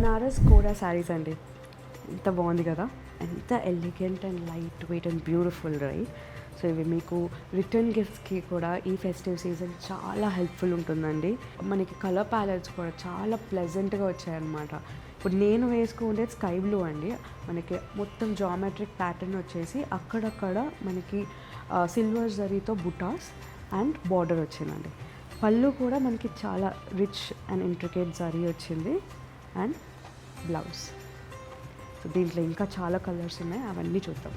బనారస్ కోరా శారీస్ అండి. ఎంత బాగుంది కదా, ఎంత elegant and light weight and beautiful right. So ఇవి మీకు రిటర్న్ గిఫ్ట్స్కి కూడా ఈ ఫెస్టివ్ సీజన్ చాలా హెల్ప్ఫుల్ ఉంటుందండి. మనకి కలర్ ప్యాలెట్స్ కూడా చాలా ప్లెజెంట్గా వచ్చాయన్నమాట. ఇప్పుడు నేను వేసుకుంటే స్కై బ్లూ అండి. మనకి మొత్తం జామెట్రిక్ ప్యాటర్న్ వచ్చేసి అక్కడక్కడ మనకి సిల్వర్ జరీతో బుటాస్ అండ్ బార్డర్ వచ్చిందండి. పళ్ళు కూడా మనకి చాలా రిచ్ అండ్ ఇంట్రికేట్ జరీ వచ్చింది అండ్ బ్లౌజ్. సో దీంట్లో ఇంకా చాలా కలర్స్ ఉన్నాయి, అవన్నీ చూద్దాం.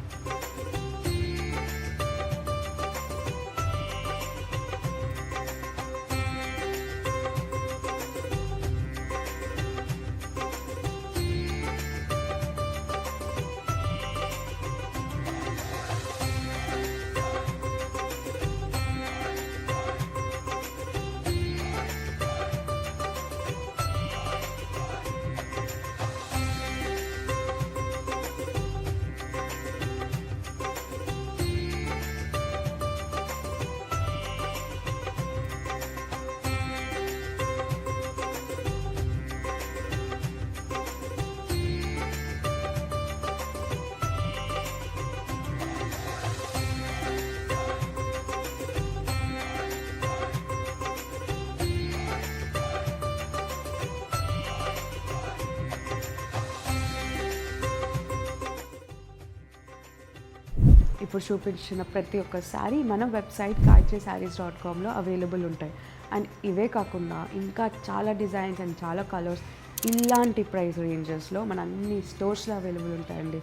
ఇప్పుడు చూపించిన ప్రతి ఒక్క శారీ మన వెబ్సైట్ gayatri-sarees.comలో అవైలబుల్ ఉంటాయి. అండ్ ఇవే కాకుండా ఇంకా చాలా డిజైన్స్ అండ్ చాలా కలర్స్ ఇలాంటి ప్రైస్ రేంజెస్లో మన అన్ని స్టోర్స్లో అవైలబుల్ ఉంటాయండి.